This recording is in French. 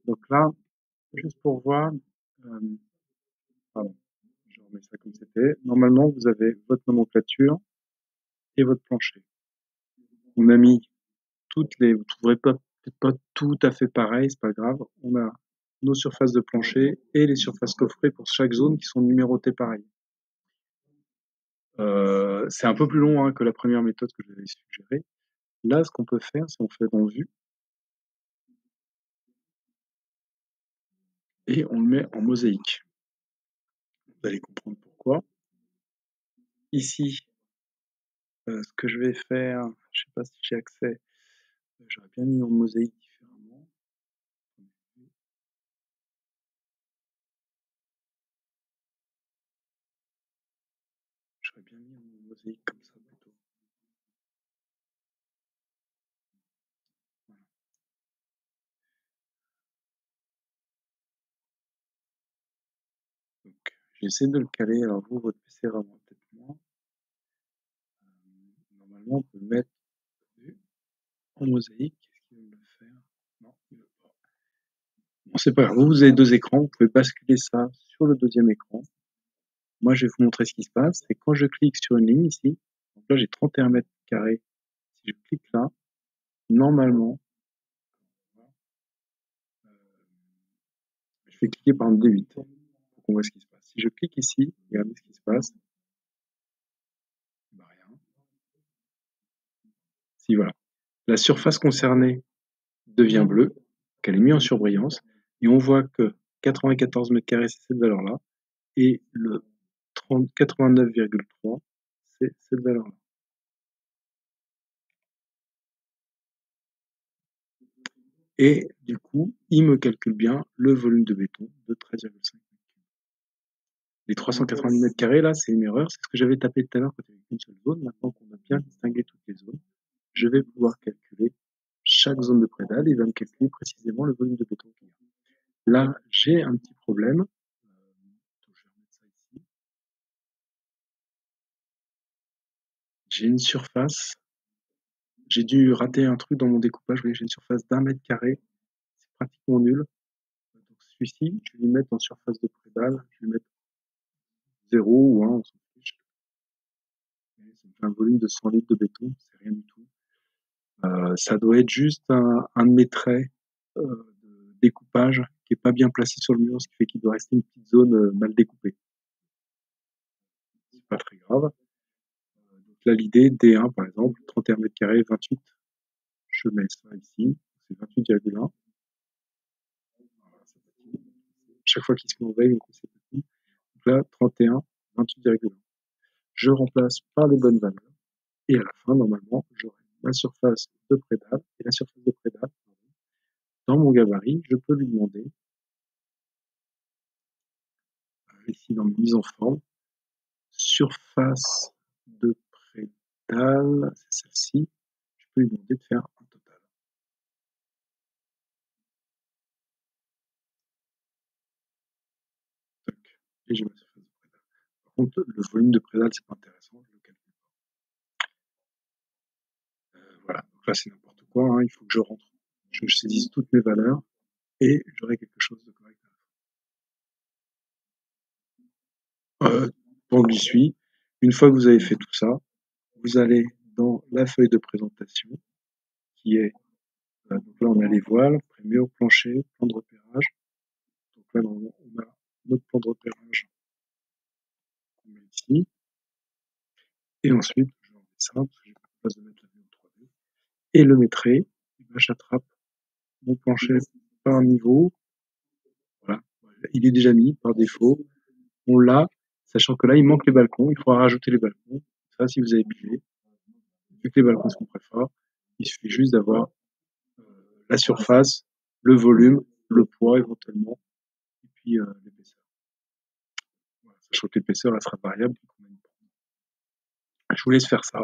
Donc là, juste pour voir, pardon, je remets ça comme c'était. Normalement, vous avez votre nomenclature et votre plancher. On a mis toutes les, vous trouverez pas, peut-être pas tout à fait pareil, c'est pas grave. On a nos surfaces de plancher et les surfaces coffrées pour chaque zone qui sont numérotées pareil. C'est un peu plus long hein, que la première méthode que je vous avais suggérée. Là, ce qu'on peut faire, c'est on fait dans Vue et on le met en mosaïque. Vous allez comprendre pourquoi. Ici, ce que je vais faire, je sais pas si j'ai accès, j'aurais bien mis en mosaïque différemment. J'aurais bien mis en mosaïque comme ça plutôt. Voilà. Donc, j'essaie de le caler. Alors vous, votre PC vraiment peut-être moins. Normalement, on peut le mettre en mosaïque. Qu'est-ce qu'il veut me le faire? Non, il veut pas. Bon, c'est pas grave. Vous avez deux écrans. Vous pouvez basculer ça sur le deuxième écran. Moi, je vais vous montrer ce qui se passe. C'est quand je clique sur une ligne ici. Donc là, j'ai 31 mètres carrés. Si je clique là, normalement, je vais cliquer par exemple D8 pour qu'on voit ce qui se passe. Si je clique ici, regardez ce qui se passe. Bah, rien. Si voilà. La surface concernée devient bleue, qu'elle est mise en surbrillance, et on voit que 94 mètres carrés, c'est cette valeur-là, et le 89,3, c'est cette valeur-là. Et du coup, il me calcule bien le volume de béton de 13,5 mètres. Les 390 mètres carrés, là, c'est une erreur. C'est ce que j'avais tapé tout à l'heure quand il y avait une seule zone. Maintenant qu'on a bien distingué toutes les zones, je vais pouvoir calculer chaque zone de prédale. Il va me calculer précisément le volume de béton qu'il y a. Là, j'ai un petit problème. Je vais remettre ça ici. J'ai une surface. J'ai dû rater un truc dans mon découpage. Vous voyez, j'ai une surface d'1 mètre carré. C'est pratiquement nul. Donc celui-ci, je vais lui mettre en surface de prédale. Je vais lui mettre 0 ou 1, on s'en fiche. Ça me fait un volume de 100 litres de béton, c'est rien du tout. Ça doit être juste un de mes traits de découpage qui est pas bien placé sur le mur, ce qui fait qu'il doit rester une petite zone mal découpée. C'est pas très grave. Donc là, l'idée, D1 par exemple, 31 mètres carrés, 28, je mets ça ici, c'est 28,1. Chaque fois qu'il se met en veille, c'est petit. Donc là, 31, 28,1. Je remplace par les bonnes valeurs. Et à la fin, normalement, j'aurai la surface de prédale et la surface de prédale. Dans mon gabarit, je peux lui demander, ici dans mise en forme, surface de prédale, c'est celle-ci, je peux lui demander de faire un total. Et j'ai ma surface de prédale. Par contre, le volume de prédale, c'est pas intéressant, je le calcule pas. Voilà, donc là c'est n'importe quoi, hein. Il faut que je rentre, je saisisse toutes mes valeurs et j'aurai quelque chose de correct. Pendant que j'y suis, une fois que vous avez fait tout ça, vous allez dans la feuille de présentation qui est, donc là on a les voiles, primés au plancher, plan de repérage. Donc là on a notre plan de repérage qu'on met ici. Et ensuite, je remets ça, parce que j'ai pas de place de mettre la vue en 3D. Et le métrer, j'attrape mon plancher par niveau. Voilà, il est déjà mis par défaut. On l'a, sachant que là il manque les balcons, il faudra rajouter les balcons. Ça, si vous avez pigé, vu que les balcons sont très forts, il suffit juste d'avoir la surface, le volume, le poids éventuellement, et puis l'épaisseur. Voilà, sachant que l'épaisseur elle sera variable. Je vous laisse faire ça.